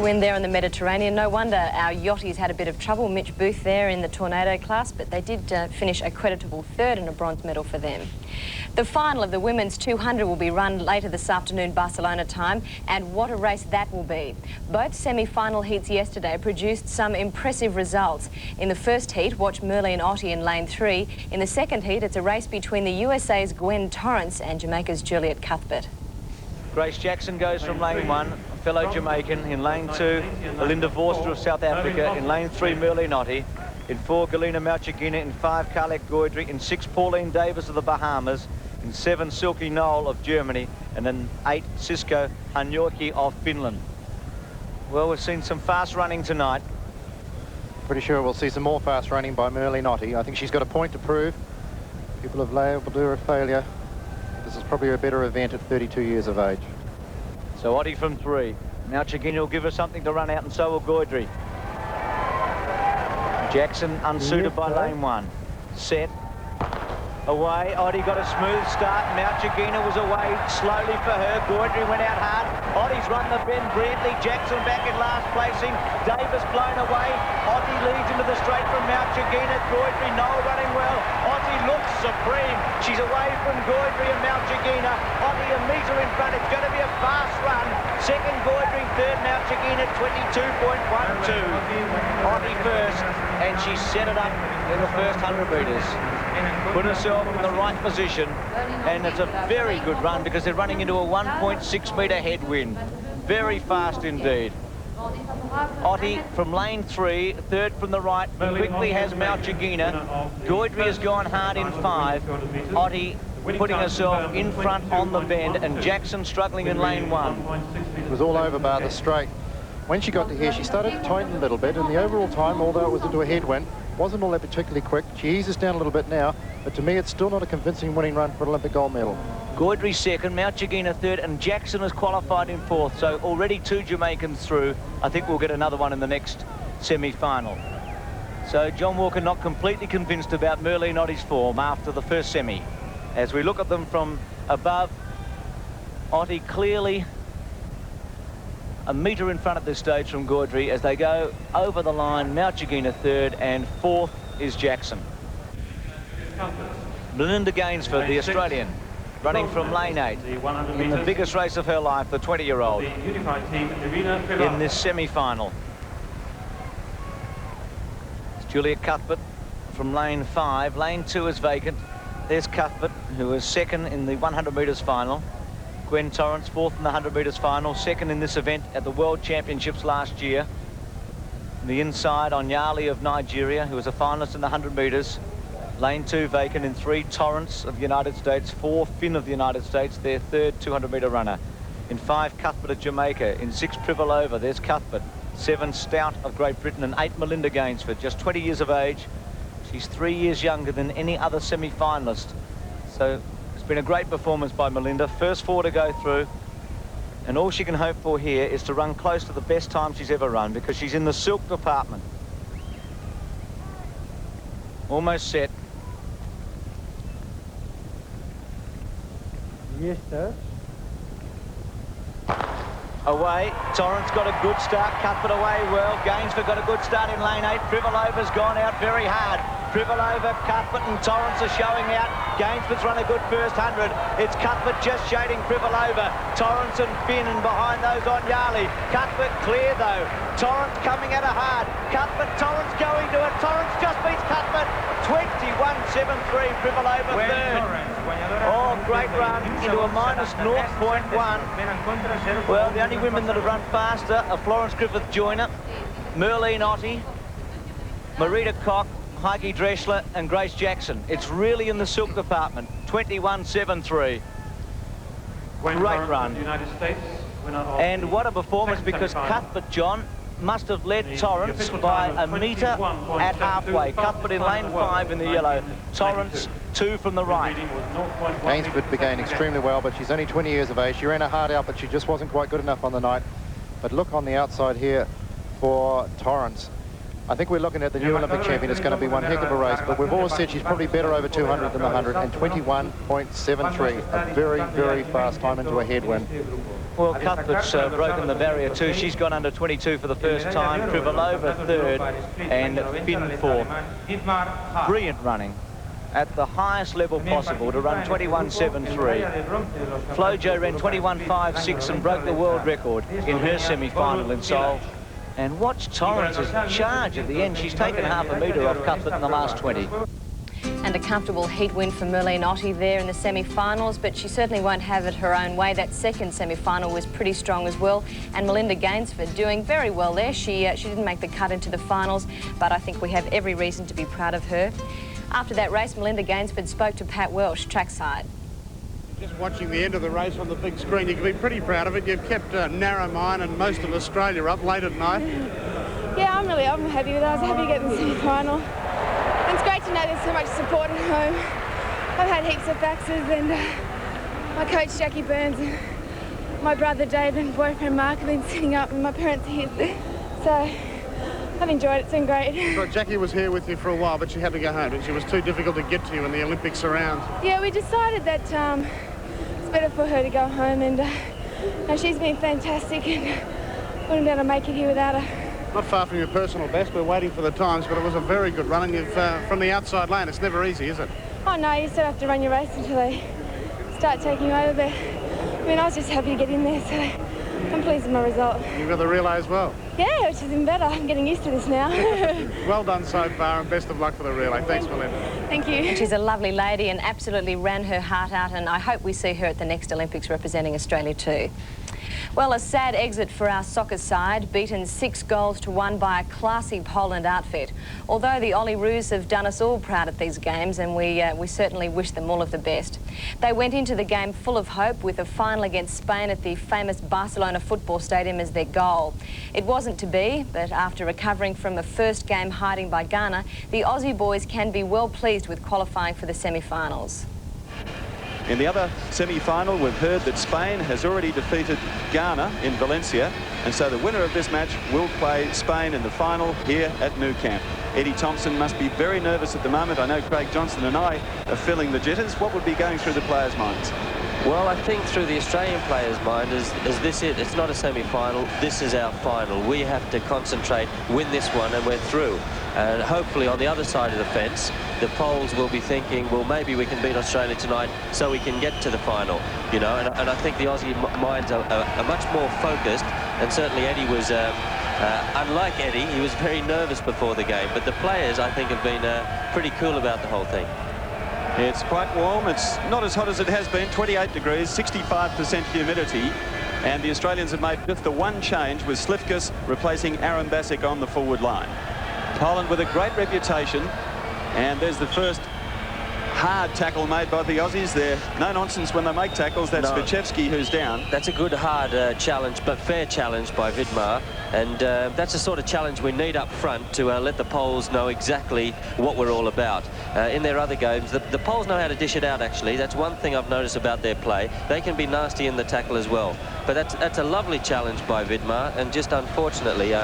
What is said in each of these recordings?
win there in the Mediterranean. No wonder our yachties had a bit of trouble. Mitch Booth there in the Tornado class, but they did finish a creditable third and a bronze medal for them. The final of the women's 200 will be run later this afternoon, Barcelona time, and what a race that will be. Both semi-final heats yesterday produced some impressive results. In the first heat, watch Merlene Ottey in lane 3. In the second heat, it's a race between the USA's Gwen Torrance and Jamaica's Juliet Cuthbert. Grace Jackson goes from lane 1, fellow Jamaican. In lane 2, Melinda of South Africa. In lane 3, Merlene Ottey. In 4, Galina Malchigina. In 5, Karlek Goydry. In 6, Pauline Davis of the Bahamas. In 7, Silke Knoll of Germany. And then 8, Sisko Hanyorki of Finland. Well, we've seen some fast running tonight. Pretty sure we'll see some more fast running by Merlene Ottey. I think she's got a point to prove. People have labelled her a failure. This is probably a better event at 32 years of age. So Ottey from 3. Malchigina will give her something to run out, and so will Goydry. Jackson unsuited by lane 1. Set. Away. Ottey got a smooth start. Malchigina was away slowly for her. Goydry went out hard. Ottey's run the bend brilliantly. Jackson back in last placing. Davis blown away. Ottey leads into the straight from Malchigina. Goydry, Knoll running well. Ottey looks supreme. She's away from Goydry and Malchigina. Ottey a metre in front. It's going to be a fast run. Second Goydry, third Malchigina, 22.12. Ottey first, and she set it up in the first 100 metres. Put herself in the right position, and it's a very good run because they're running into a 1.6 metre headwind. Very fast indeed. Ottey from lane 3, third from the right, quickly has Malchigina. Goydry has gone hard in 5. Ottey putting herself in front on the bend, and Jackson struggling in lane 1. It was all over bar the straight. When she got to here, she started to tighten a little bit, and the overall time, although it was into a headwind, wasn't all that particularly quick. She eases down a little bit now, but to me it's still not a convincing winning run for an Olympic gold medal. Goydry second, Malchigina third, and Jackson has qualified in 4th, so already 2 Jamaicans through. I think we'll get another one in the next semi-final. So John Walker not completely convinced about Merlene Ottey's form after the first semi. As we look at them from above, Ottey clearly a metre in front at this stage from Goydry as they go over the line. Malchigina third, and 4th is Jackson. Melinda Gainsford, the Australian, running from lane 8 in the biggest race of her life, the 20-year-old, in this semi-final. It's Juliet Cuthbert from lane 5. Lane 2 is vacant. There's Cuthbert, who was second in the 100 metres final. Gwen Torrance, 4th in the 100 metres final, 2nd in this event at the World Championships last year. On the inside, Onyali of Nigeria, who was a finalist in the 100 metres. Lane 2 vacant. In 3, Torrance of the United States. 4, Finn of the United States, their third 200-metre runner. In 5, Cuthbert of Jamaica. In 6, Privalova, there's Cuthbert. 7, Stout of Great Britain. And 8, Melinda Gainsford, just 20 years of age. She's 3 years younger than any other semi-finalist. So it's been a great performance by Melinda. First 4 to go through. And all she can hope for here is to run close to the best time she's ever run, because she's in the silk department. Almost set. Yes, sir. Away. Torrance got a good start. Cuthbert away well. Gainsford got a good start in lane 8. Privalova's gone out very hard. Privalova, Cuthbert and Torrance are showing out. Gainsford's run a good first 100. It's Cuthbert just shading Privalova. Torrance and Finn, and behind those Onyali. Cuthbert clear though. Torrance coming at her hard. Cuthbert, Torrance going to it. Torrance just beats Cuthbert. 21.73. Privalova third. Oh, great run into a minus 0.1. Well, the only women that have run faster are Florence Griffith-Joyner, Merlene Ottey, Marita Koch, Heike Dressler and Grace Jackson. It's really in the silk department. 21.73. Great run. And what a performance, because Cuthbert, John, must have led Torrance by a metre at halfway. Cuthbert in lane 5 in the yellow. Torrance 2 from the right. Gainsford began extremely well, but she's only 20 years of age. She ran her heart out, but she just wasn't quite good enough on the night. But look on the outside here for Torrance. I think we're looking at the new Olympic champion. It's going to be one heck of a race, but we've always said she's probably better over 200 than the 100, and 21.73. A very, very fast time into a headwind. Well, Cuthbert's broken the barrier too. She's gone under 22 for the first time. Krivalova third and Finn fourth. Brilliant running at the highest level possible to run 21.73. Flojo ran 21.56 and broke the world record in her semi-final in Seoul. And watch Torrance's charge at the end. She's taken half a metre off Cuthbert in the last 20. And a comfortable heat win for Merlene Ottey there in the semi-finals, but she certainly won't have it her own way. That second semi-final was pretty strong as well, and Melinda Gainsford doing very well there. She didn't make the cut into the finals, but I think we have every reason to be proud of her. After that race, Melinda Gainsford spoke to Pat Welsh, trackside. Just watching the end of the race on the big screen, you can be pretty proud of it. You've kept Narromine and most of Australia up late at night. Yeah, I'm happy with it. I was happy to get in the semi-final. And it's great to know there's so much support at home. I've had heaps of faxes, and my coach Jackie Burns and my brother Dave and boyfriend Mark have been sitting up, and my parents are here. So I've enjoyed it. It's been great. So Jackie was here with you for a while, but she had to go home, and she was too difficult to get to you in the Olympics around. Yeah, we decided that it's better for her to go home, and she's been fantastic, and wouldn't be able to make it here without her. Not far from your personal best. We're waiting for the times, but it was a very good run, and you've from the outside lane. It's never easy, is it? Oh no, you still have to run your race until they start taking you over. But I mean, I was just happy to get in there, so I'm pleased with my result. You've got the relay as well. Yeah, which is even better. I'm getting used to this now. Well done so far, and best of luck for the relay. Thanks, Melinda. Thank you. And she's a lovely lady and absolutely ran her heart out, and I hope we see her at the next Olympics representing Australia too. Well, a sad exit for our soccer side, beaten 6-1 by a classy Poland outfit. Although the Olyroos have done us all proud at these games, and we certainly wish them all of the best. They went into the game full of hope with a final against Spain at the famous Barcelona football stadium as their goal. It wasn't to be, but after recovering from a first game hiding by Ghana, the Aussie boys can be well pleased with qualifying for the semi-finals. In the other semi-final, we've heard that Spain has already defeated Ghana in Valencia, and so the winner of this match will play Spain in the final here at Nou Camp. Eddie Thompson must be very nervous at the moment. I know Craig Johnson and I are feeling the jitters. What would be going through the players' minds? Well, I think through the Australian players' mind is this it? It's not a semi-final. This is our final. We have to concentrate, win this one, and we're through. And hopefully on the other side of the fence, the Poles will be thinking, well, maybe we can beat Australia tonight so we can get to the final, you know. And I think the Aussie minds are much more focused, and certainly Eddie was, unlike Eddie, he was very nervous before the game. But the players, I think, have been pretty cool about the whole thing. It's quite warm. It's not as hot as it has been, 28 degrees, 65% humidity. And the Australians have made just the one change, with Slifkas replacing Aaron Bassick on the forward line. Poland with a great reputation, and there's the first hard tackle made by the Aussies. They're no nonsense when they make tackles. That's Vichevsky who's down. That's a good hard challenge, but fair challenge by Vidmar, and that's the sort of challenge we need up front to let the Poles know exactly what we're all about. In their other games, the Poles know how to dish it out, actually. That's one thing I've noticed about their play. They can be nasty in the tackle as well. But that's a lovely challenge by Vidmar, and just unfortunately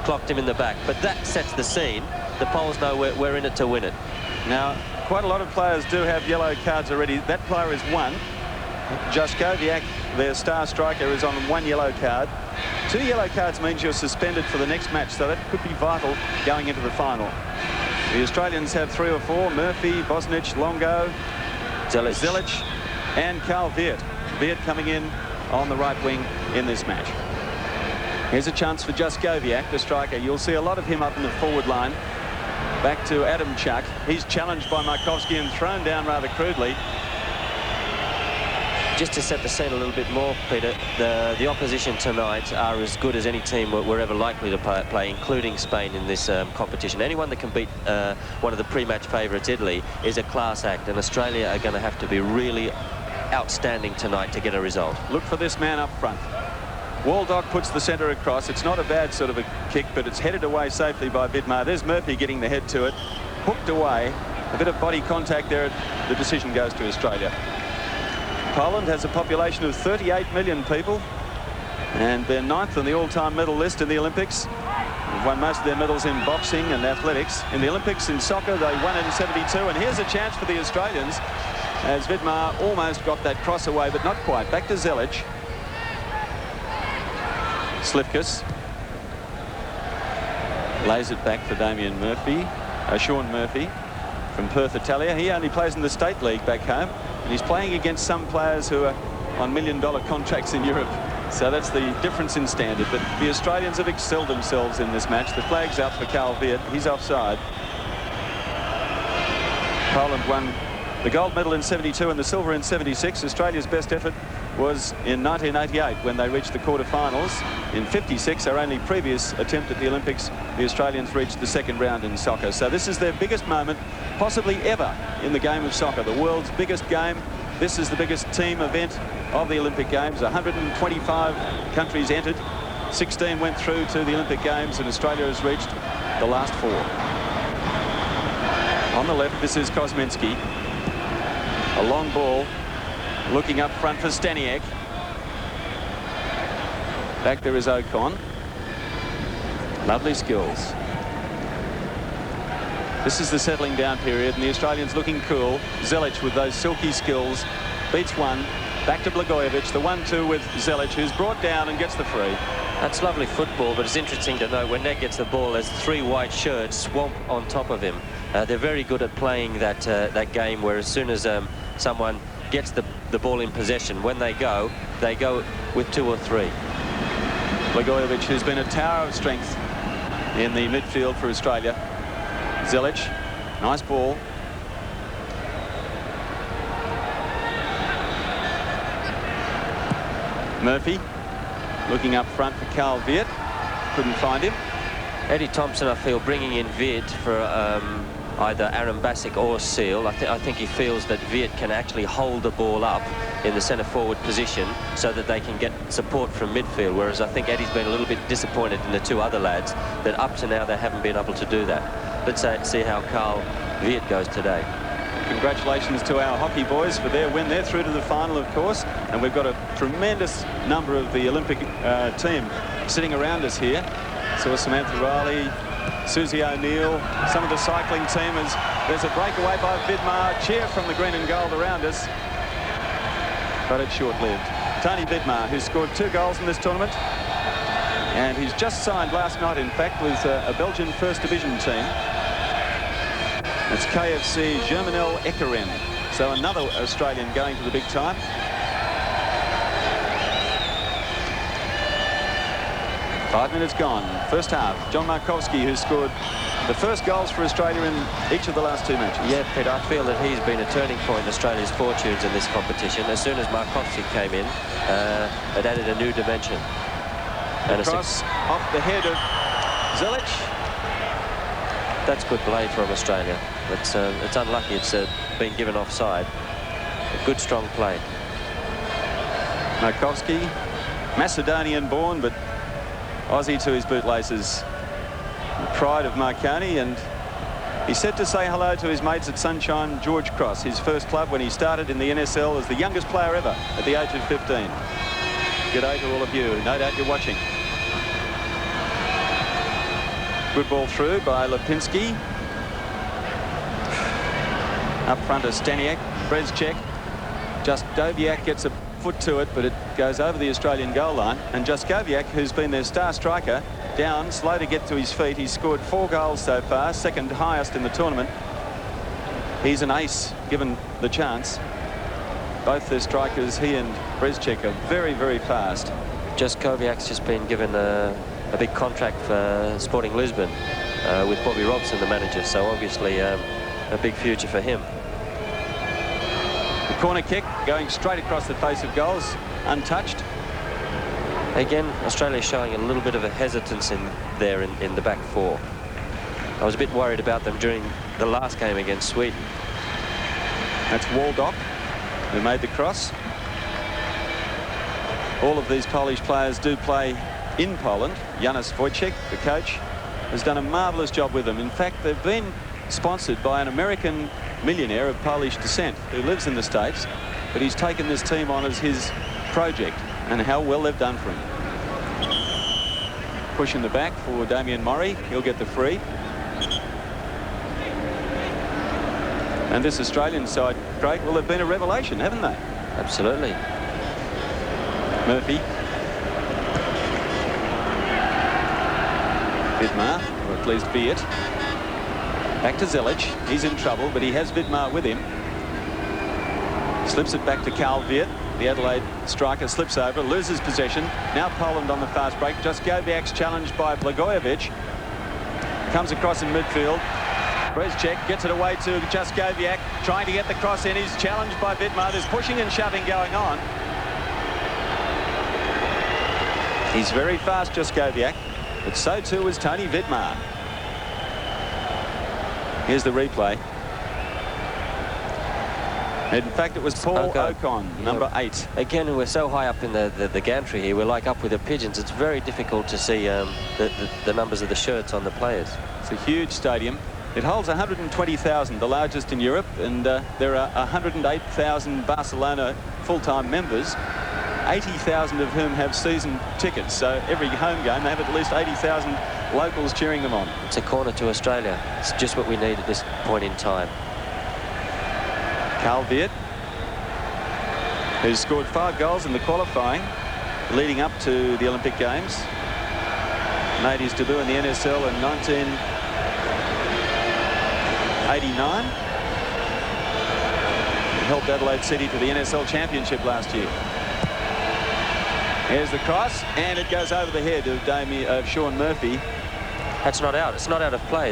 clocked him in the back. But that sets the scene. The Poles know we're in it to win it. Now, quite a lot of players do have yellow cards already. That player is one. Jaskowiak, their star striker, is on 1 yellow card. 2 yellow cards means you're suspended for the next match, so that could be vital going into the final. The Australians have 3 or 4: Murphy, Bosnich, Longo, Zelic, and Carl Veert. Veert coming in on the right wing in this match. Here's a chance for Jaskowiak, the striker. You'll see a lot of him up in the forward line. Back to Adam Chuck. He's challenged by Markovsky and thrown down rather crudely. Just to set the scene a little bit more, Peter, the opposition tonight are as good as any team we're ever likely to play, including Spain in this competition. Anyone that can beat one of the pre-match favourites, Italy, is a class act, and Australia are going to have to be really outstanding tonight to get a result. Look for this man up front. Waldock puts the centre across. It's not a bad sort of a kick, but it's headed away safely by Vidmar. There's Murphy getting the head to it. Hooked away. A bit of body contact there. The decision goes to Australia. Poland has a population of 38 million people, and they're 9th on the all-time medal list in the Olympics. They've won most of their medals in boxing and athletics. In the Olympics in soccer, they won in '72, and here's a chance for the Australians as Vidmar almost got that cross away, but not quite. Back to Zelic. Slivkas lays it back for Sean Murphy from Perth, Italia. He only plays in the State League back home, and he's playing against some players who are on million-dollar contracts in Europe. So that's the difference in standard. But the Australians have excelled themselves in this match. The flag's up for Carl Viet. He's offside. Poland won the gold medal in 72 and the silver in 76. Australia's best effort was in 1988 when they reached the quarterfinals. In 56, our only previous attempt at the Olympics, the Australians reached the second round in soccer. So this is their biggest moment, possibly ever, in the game of soccer. The world's biggest game. This is the biggest team event of the Olympic Games. 125 countries entered. 16 went through to the Olympic Games, and Australia has reached the last 4. On the left, this is Kosminski. A long ball, looking up front for Staniak. Back there is Ocon. Lovely skills. This is the settling down period, and the Australians looking cool. Zelic with those silky skills. Beats one. Back to Blagojevich. The 1-2 with Zelic, who's brought down and gets the free. That's lovely football, but it's interesting to know when Ned gets the ball, there's 3 white shirts swamp on top of him. They're very good at playing that game, where as soon as someone gets the ball in possession, when they go with 2 or 3. Blagojevich, who's been a tower of strength in the midfield for Australia. Zelic, nice ball. Murphy looking up front for Carl Viet. Couldn't find him. Eddie Thompson, I feel, bringing in Viet for either Aaron Bassick or Seal. I think he feels that Viet can actually hold the ball up in the centre forward position so that they can get support from midfield, whereas I think Eddie's been a little bit disappointed in the 2 other lads that up to now they haven't been able to do that. Let's see how Carl Viet goes today. Congratulations to our hockey boys for their win. They're through to the final, of course, and we've got a tremendous number of the Olympic team sitting around us here. So Samantha Riley, Susie O'Neill, some of the cycling teamers. There's a breakaway by Vidmar. Cheer from the green and gold around us, but it's short-lived. Tony Vidmar, who scored 2 goals in this tournament, and he's just signed last night, in fact, with a Belgian First Division team. It's KFC Germinal Ekeren. So another Australian going to the big time. Five minutes gone. First half. John Markowski, who scored the first goals for Australia in each of the last 2 matches. Yeah, Pete, I feel that he's been a turning point in Australia's fortunes in this competition. As soon as Markowski came in, it added a new dimension. And a cross off the head of Zelic. That's good play from Australia. It's unlucky it's been given offside. A good, strong play. Markowski, Macedonian born, but Aussie to his bootlaces. The pride of Marconi, and he's said to say hello to his mates at Sunshine George Cross, his first club when he started in the NSL as the youngest player ever at the age of 15. G'day to all of you. No doubt you're watching. Good ball through by Lipinski. Up front is Staniak, Brezcek. Jaskowiak gets a foot to it, but it goes over the Australian goal line. And Jaskowiak, who's been their star striker, down, slow to get to his feet. He's scored 4 goals so far, second highest in the tournament. He's an ace, given the chance. Both their strikers, he and Brezcek, are very, very fast. Jaskowiak's just been given a big contract for Sporting Lisbon with Bobby Robson, the manager, so obviously a big future for him. The corner kick going straight across the face of goals, untouched. Again, Australia showing a little bit of a hesitance in the back 4. I was a bit worried about them during the last game against Sweden. That's Waldock, who made the cross. All of these Polish players do play in Poland. Janusz Wojcik, the coach, has done a marvellous job with them. In fact, they've been sponsored by an American millionaire of Polish descent who lives in the States, but he's taken this team on as his project, and how well they've done for him. Push in the back for Damien Murray. He'll get the free. And this Australian side, Craig, well, they've been a revelation, haven't they? Absolutely. Murphy. Vidmar, or at least Viet. Back to Zelic. He's in trouble, but he has Vidmar with him. Slips it back to Carl Viet. The Adelaide striker slips over, loses possession. Now Poland on the fast break. Jaskowiak's challenged by Blagojevic. Comes across in midfield. Brezcek gets it away to Jaskowiak, trying to get the cross in. He's challenged by Vidmar. There's pushing and shoving going on. He's very fast, Jaskowiak, but so too is Tony Vidmar. Here's the replay. In fact, it was Paul Ocon, number 8. Again, we're so high up in the gantry here. We're like up with the pigeons. It's very difficult to see the numbers of the shirts on the players. It's a huge stadium. It holds 120,000, the largest in Europe, and there are 108,000 Barcelona full-time members, 80,000 of whom have season tickets. So every home game, they have at least 80,000 locals cheering them on. It's a corner to Australia. It's just what we need at this point in time. Carl Viet, who's scored 5 goals in the qualifying leading up to the Olympic Games. Made his debut in the NSL in 1989. Helped Adelaide City to the NSL Championship last year. Here's the cross, and it goes over the head of Sean Murphy. That's not out. It's not out of play.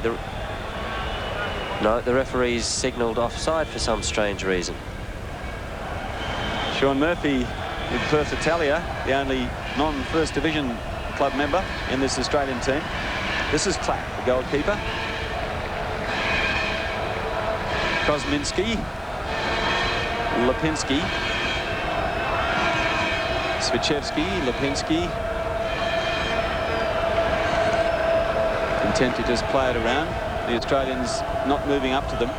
No, the referee's signalled offside for some strange reason. Sean Murphy with Perth Italia, the only non-First Division club member in this Australian team. This is Clapp, the goalkeeper. Kosminski, Lipinski, Svichevsky, Lipinski. Content to just play it around. The Australians not moving up to them.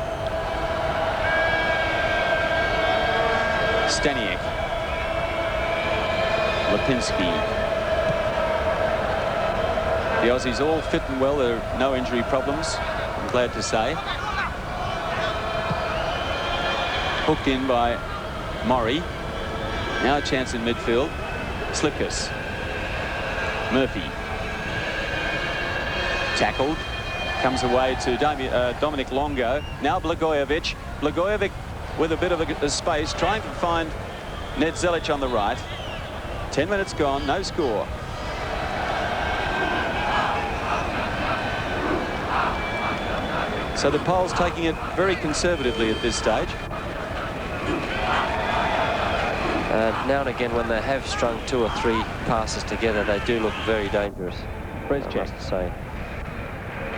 Staniak. Lipinski. The Aussies all fit and well. There are no injury problems, I'm glad to say. Hooked in by Murray. Now a chance in midfield. Slipkus. Murphy. Tackled. Comes away to Dominic Longo. Now Blagojevic. Blagojevic with a bit of a space, trying to find Ned Zelic on the right. 10 minutes gone, no score. So the Poles taking it very conservatively at this stage. Now and again, when they have strung 2 or 3 passes together, they do look very dangerous. Brezcek. I must say.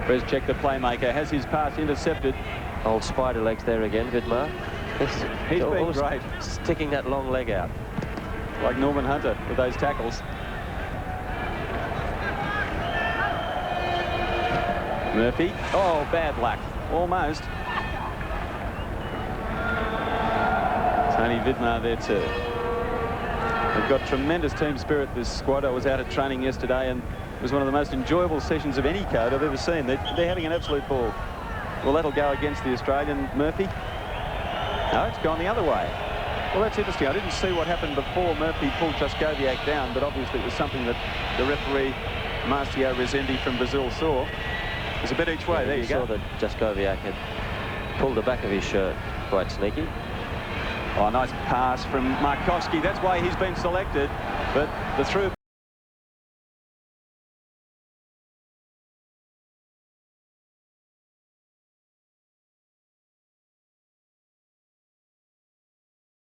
Brezcek, the playmaker, has his pass intercepted. Old spider legs there again, Vidmar. He's been great. Sticking that long leg out. Like Norman Hunter with those tackles. Murphy. Oh, bad luck. Almost. Tony Vidmar there too. They've got tremendous team spirit, this squad. I was out at training yesterday and it was one of the most enjoyable sessions of any code I've ever seen. They're having an absolute ball. Well, that'll go against the Australian. Murphy. No, it's gone the other way. Well, that's interesting. I didn't see what happened before Murphy pulled Jaskowiak down, but obviously it was something that the referee, Marcio Rezendi from Brazil, saw. There's a bit each way. Yeah, there you go. Saw that Jaskowiak had pulled the back of his shirt. Quite sneaky. Oh, nice pass from Markowski. That's why he's been selected. But the through